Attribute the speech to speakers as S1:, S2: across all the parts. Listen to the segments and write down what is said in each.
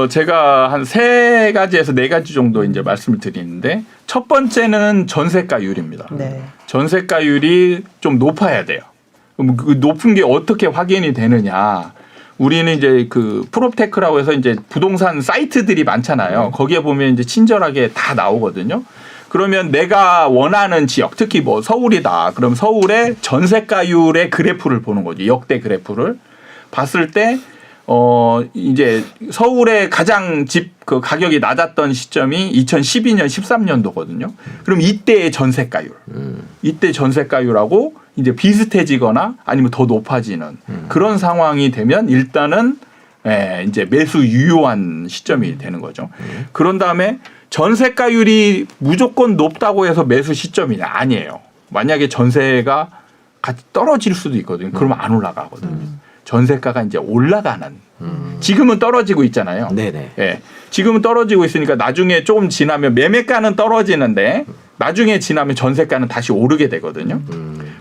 S1: 제가 한 3가지에서 4가지 정도 이제 말씀을 드리는데 첫 번째는 전세가율입니다.
S2: 네.
S1: 전세가율이 좀 높아야 돼요. 그럼 그 높은 게 어떻게 확인이 되느냐? 우리는 이제 그 프롭테크라고 해서 이제 부동산 사이트들이 많잖아요. 거기에 보면 이제 친절하게 다 나오거든요. 그러면 내가 원하는 지역, 특히 뭐 서울이다. 그럼 서울의 전세가율의 그래프를 보는 거죠. 역대 그래프를 봤을 때 이제 서울의 가장 집 그 가격이 낮았던 시점이 2012년, 13년도거든요. 그럼 이때의 전세가율, 이때 전세가율하고 이제 비슷해지거나 아니면 더 높아지는 그런 상황이 되면 일단은 이제 매수 유효한 시점이 되는 거죠. 그런 다음에 전세가율이 무조건 높다고 해서 매수 시점이냐? 아니에요. 만약에 전세가 같이 떨어질 수도 있거든요. 그러면 안 올라가거든요. 전세가가 이제 올라가는. 지금은 떨어지고 있잖아요.
S3: 네네.
S1: 예. 지금은 떨어지고 있으니까 나중에 조금 지나면 매매가는 떨어지는데 나중에 지나면 전세가는 다시 오르게 되거든요.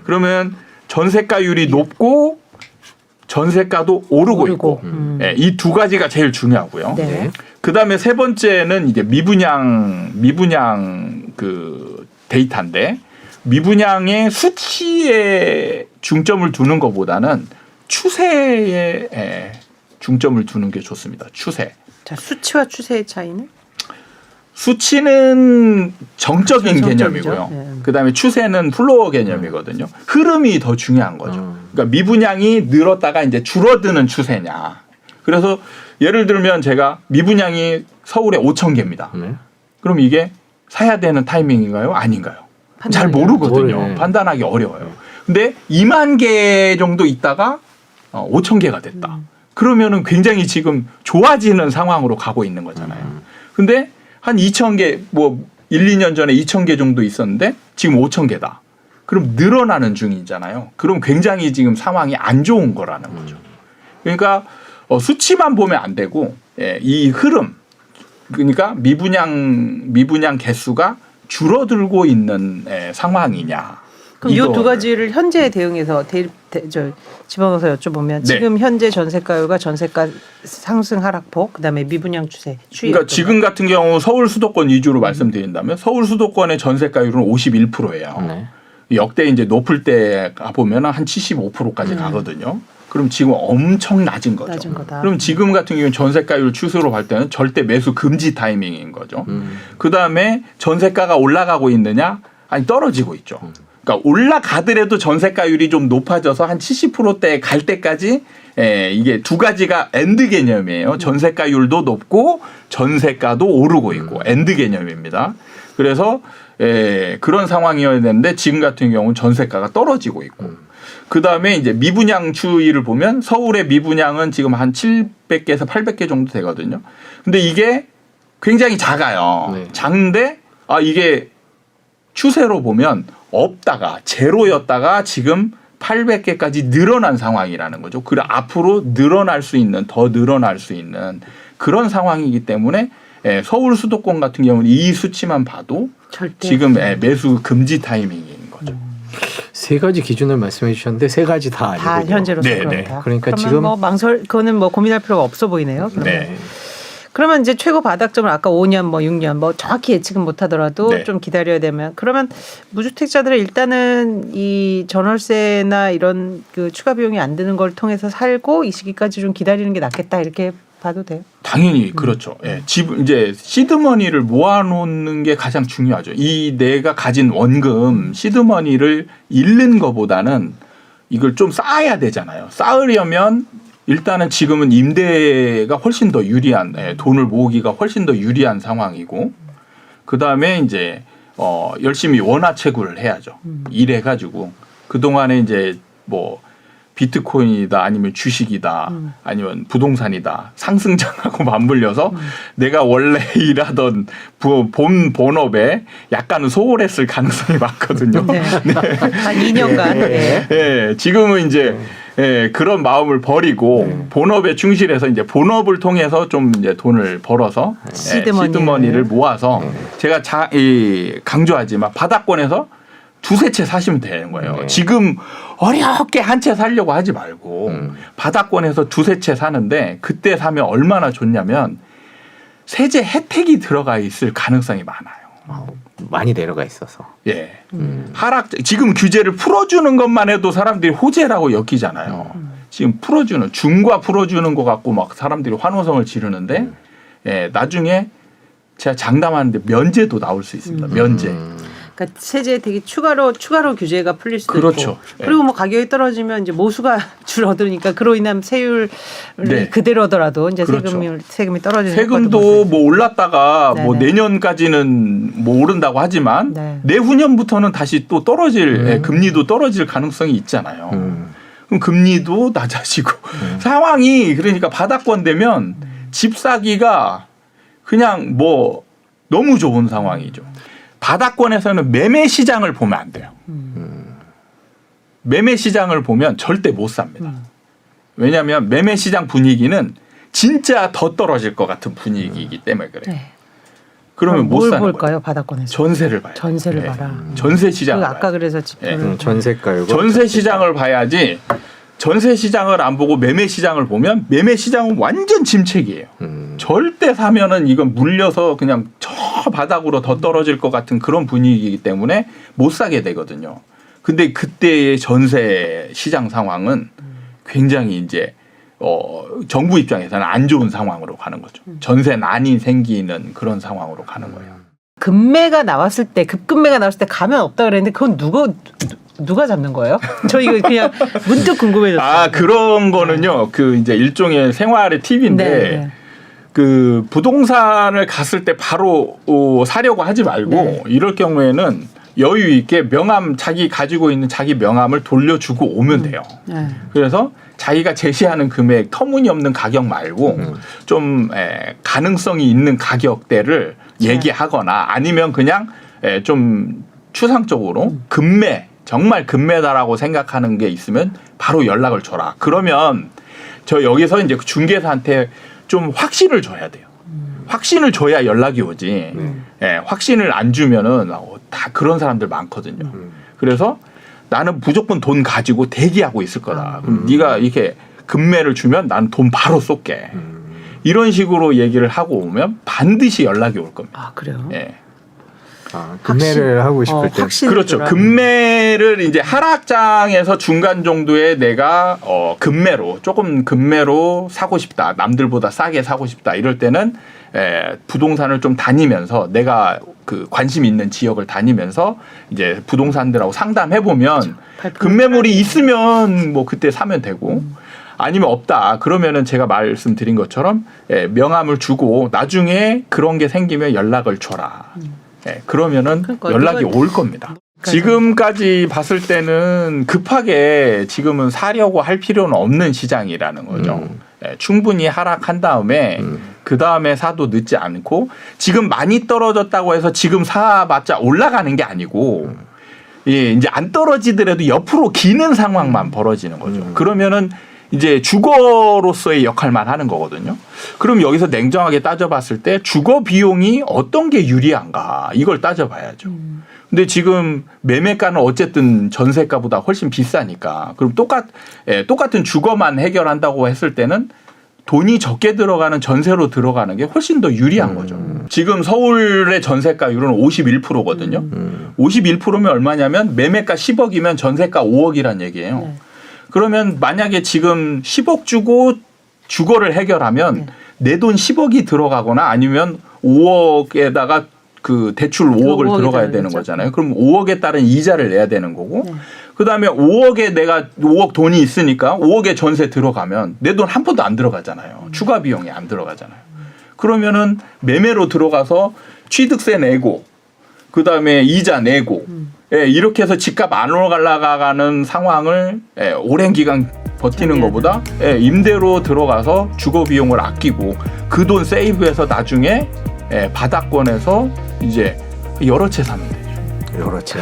S1: 그러면 전세가율이 높고 전세가도 오르고 있고 예, 이 2가지가 제일 중요하고요.
S2: 네.
S1: 그다음에 3번째는 이제 미분양 그 데이터인데 미분양의 수치에 중점을 두는 것보다는 추세에 중점을 두는 게 좋습니다. 추세.
S2: 자, 수치와 추세의 차이는?
S1: 수치는 정적인
S2: 정적이죠.
S1: 개념이고요.
S2: 네.
S1: 그다음에 추세는 플로어 개념이거든요. 흐름이 더 중요한 거죠. 그러니까 미분양이 늘었다가 이제 줄어드는 추세냐. 그래서 예를 들면 제가 미분양이 서울에 5천 개입니다. 그럼 이게 사야 되는 타이밍인가요? 아닌가요? 잘 모르거든요.
S3: 모르네.
S1: 판단하기 어려워요. 근데 2만 개 정도 있다가 5천 개가 됐다. 그러면은 굉장히 지금 좋아지는 상황으로 가고 있는 거잖아요. 근데 한 2천 개, 뭐 1, 2년 전에 2천 개 정도 있었는데 지금 5천 개다. 그럼 늘어나는 중이잖아요. 그럼 굉장히 지금 상황이 안 좋은 거라는 거죠. 그러니까 수치만 보면 안 되고 이 흐름, 그러니까 미분양 개수가 줄어들고 있는 상황이냐.
S2: 그럼 이 2가지를 현재에 대응해서 집어넣어서 여쭤보면 지금 현재 전세가율과 전세가 상승 하락폭 그다음에 미분양 추세.
S1: 그러니까 지금 같은 경우 서울 수도권 위주로 말씀드린다면 서울 수도권의 전세가율은 51%예요.
S3: 네.
S1: 역대 이제 높을 때 가보면 한 75%까지 가거든요. 그럼 지금 엄청 낮은 거죠.
S2: 낮은 거다.
S1: 그럼 지금 같은 경우는 전세가율 추세로 볼 때는 절대 매수 금지 타이밍인 거죠. 그다음에 전세가가 올라가고 있느냐? 아니 떨어지고 있죠. 그러니까 올라가더라도 전세가율이 좀 높아져서 한 70%대 갈 때까지 이게 2가지가 엔드 개념이에요. 전세가율도 높고 전세가도 오르고 있고 엔드 개념입니다. 그래서 그런 상황이어야 되는데 지금 같은 경우는 전세가가 떨어지고 있고 그다음에 이제 미분양 추이를 보면 서울의 미분양은 지금 한 700개에서 800개 정도 되거든요. 근데 이게 굉장히 작아요.
S3: 네.
S1: 작은데 이게 추세로 보면 없다가 제로였다가 지금 800개까지 늘어난 상황이라는 거죠. 그리고 앞으로 늘어날 수 있는 더 늘어날 수 있는 그런 상황이기 때문에 서울 수도권 같은 경우는 이 수치만 봐도
S2: 절대.
S1: 지금 매수 금지 타이밍인 거죠.
S3: 3가지 기준을 말씀해 주셨는데 3가지 다
S2: 다
S3: 아니군요.
S2: 현재로서
S1: 네,
S2: 그렇다.
S1: 네.
S3: 그러니까
S2: 그러면
S3: 지금
S2: 뭐 그거는 뭐 고민할 필요가 없어 보이네요. 그러면.
S1: 네.
S2: 그러면 이제 최고 바닥점을 아까 5년 뭐 6년 뭐 정확히 예측은 못 하더라도
S1: 네.
S2: 좀 기다려야 되면 그러면 무주택자들은 일단은 이 전월세나 이런 그 추가 비용이 안 드는 걸 통해서 살고 이 시기까지 좀 기다리는 게 낫겠다 이렇게 봐도 돼요.
S1: 당연히 그렇죠. 집 이제 시드머니를 모아놓는 게 가장 중요하죠. 이 내가 가진 원금 시드머니를 잃는 것보다는 이걸 좀 쌓아야 되잖아요. 쌓으려면 일단은 지금은 임대가 훨씬 더 유리한 돈을 모으기가 훨씬 더 유리한 상황이고 그 다음에 이제 열심히 원화 채굴을 해야죠. 일해가지고 그 동안에 이제 뭐 비트코인이다 아니면 주식이다 아니면 부동산이다 상승장하고 맞물려서 내가 원래 일하던 본업에 약간은 소홀했을 가능성이 많거든요.
S2: 네. 한 2년간.
S1: 지금은 이제 그런 마음을 버리고 본업에 충실해서 이제 본업을 통해서 좀 이제 돈을 벌어서 시드머니를 모아서 제가 강조하지만 바닥권에서 2-3채 사시면 되는 거예요. 지금 어렵게 한 채 사려고 하지 말고 바닥권에서 2-3채 사는데 그때 사면 얼마나 좋냐면 세제 혜택이 들어가 있을 가능성이 많아요.
S3: 많이 내려가 있어서.
S1: 예. 하락 지금 규제를 풀어주는 것만 해도 사람들이 호재라고 여기잖아요. 지금 풀어주는 중과 풀어주는 것 같고 막 사람들이 환호성을 지르는데 예, 나중에 제가 장담하는데 면제도 나올 수 있습니다. 면제.
S2: 그러니까 세제 혜택이 추가로 규제가 풀릴 수도
S1: 그렇죠.
S2: 있고 그리고 뭐 가격이 떨어지면 이제 모수가 줄어드니까 그로 인한 세율이
S1: 네.
S2: 그대로더라도 이제
S1: 그렇죠.
S2: 세금이 떨어지는
S1: 세금도 뭐 올랐다가 뭐
S2: 네네.
S1: 내년까지는 뭐 오른다고 하지만
S2: 네.
S1: 내후년부터는 다시 또 떨어질 예, 금리도 떨어질 가능성이 있잖아요. 그럼 금리도 낮아지고 상황이 그러니까 바닥권 되면 집 사기가 그냥 뭐 너무 좋은 상황이죠. 바닥권에서는 매매 시장을 보면 안 돼요. 매매 시장을 보면 절대 못 삽니다. 왜냐하면 매매 시장 분위기는 진짜 더 떨어질 것 같은 분위기이기 때문에 그래요.
S2: 네.
S1: 그러면 못
S2: 뭘
S1: 사는
S2: 볼까요?
S1: 거예요.
S2: 바닥권에서
S1: 전세를 봐요.
S2: 전세를
S1: 네.
S2: 봐라.
S1: 전세 시장.
S2: 아까 그래서 지표를
S3: 전세가요.
S1: 전세 시장을 봐야지. 전세 시장을 안 보고 매매 시장을 보면 매매 시장은 완전 침체기예요. 절대 사면은 이건 물려서 그냥 저 바닥으로 더 떨어질 것 같은 그런 분위기이기 때문에 못 사게 되거든요. 근데 그때의 전세 시장 상황은 굉장히 이제 정부 입장에서는 안 좋은 상황으로 가는 거죠. 전세 난이 생기는 그런 상황으로 가는 거예요.
S2: 급매가 나왔을 때 급급매가 나왔을 때 가면 없다 그랬는데 그건 누가 잡는 거예요? 저 이거 그냥 문득 궁금해졌어요.
S1: 아 그런 거는요. 그 이제 일종의 생활의 팁인데
S2: 네.
S1: 그 부동산을 갔을 때 바로 사려고 하지 말고
S2: 네.
S1: 이럴 경우에는 여유 있게 명함 자기 가지고 있는 자기 명함을 돌려주고 오면 돼요.
S2: 네.
S1: 그래서 자기가 제시하는 금액 터무니없는 가격 말고 좀 가능성이 있는 가격대를 얘기하거나 아니면 그냥 좀 추상적으로 급매 정말 급매다라고 생각하는 게 있으면 바로 연락을 줘라. 그러면 저 여기서 이제 중개사한테 좀 확신을 줘야 돼요. 확신을 줘야 연락이 오지. 확신을 안 주면은 다 그런 사람들 많거든요. 그래서 나는 무조건 돈 가지고 대기하고 있을 거다. 그럼 네가 이렇게 급매를 주면 나는 돈 바로 쏠게. 이런 식으로 얘기를 하고 오면 반드시 연락이 올 겁니다.
S2: 아 그래요?
S1: 예.
S3: 급매를 하고 싶을 때.
S2: 확신을
S1: 그렇죠.
S2: 줘라.
S1: 급매를 이제 하락장에서 중간 정도에 내가 조금 급매로 사고 싶다. 남들보다 싸게 사고 싶다. 이럴 때는 부동산을 좀 다니면서 내가 그 관심 있는 지역을 다니면서 이제 부동산들하고 상담해 보면 급매물이 있으면 뭐 그때 사면 되고 아니면 없다. 그러면은 제가 말씀드린 것처럼 명함을 주고 나중에 그런 게 생기면 연락을 줘라. 그러면은
S2: 그러니까
S1: 연락이
S2: 이건-
S1: 올 겁니다. 지금까지 봤을 때는 급하게 지금은 사려고 할 필요는 없는 시장이라는 거죠. 충분히 하락한 다음에 그 다음에 사도 늦지 않고 지금 많이 떨어졌다고 해서 지금 사봤자 올라가는 게 아니고 이제 안 떨어지더라도 옆으로 기는 상황만 벌어지는 거죠. 그러면은 이제 주거로서의 역할만 하는 거거든요. 그럼 여기서 냉정하게 따져봤을 때 주거 비용이 어떤 게 유리한가 이걸 따져봐야죠. 근데 지금 매매가는 어쨌든 전세가보다 훨씬 비싸니까 그럼 똑같은 주거만 해결한다고 했을 때는 돈이 적게 들어가는 전세로 들어가는 게 훨씬 더 유리한 거죠. 지금 서울의 전세가율은 51%거든요. 51%면 얼마냐면 매매가 10억이면 전세가 5억이란 얘기예요.
S2: 네.
S1: 그러면 만약에 지금 10억 주고 주거를 해결하면 내 돈 10억이 들어가거나 아니면 5억에다가 그 대출 5억을
S2: 5억이
S1: 들어가야
S2: 되는
S1: 되는
S2: 거죠.
S1: 거잖아요. 그럼 5억에 따른 이자를 내야 되는 거고
S2: 네.
S1: 그다음에 5억에 내가 5억 돈이 있으니까 5억에 전세 들어가면 내 돈 한 푼도 안 들어가잖아요. 추가 비용이 안 들어가잖아요. 그러면은 매매로 들어가서 취득세 내고 그다음에 이자 내고 이렇게 해서 집값 안 올라가는 상황을 오랜 기간 버티는 것보다 임대로 들어가서 주거 비용을 아끼고 그 돈 세이브해서 나중에 바닥권에서 이제 여러 채 사면 되죠.
S3: 여러 채.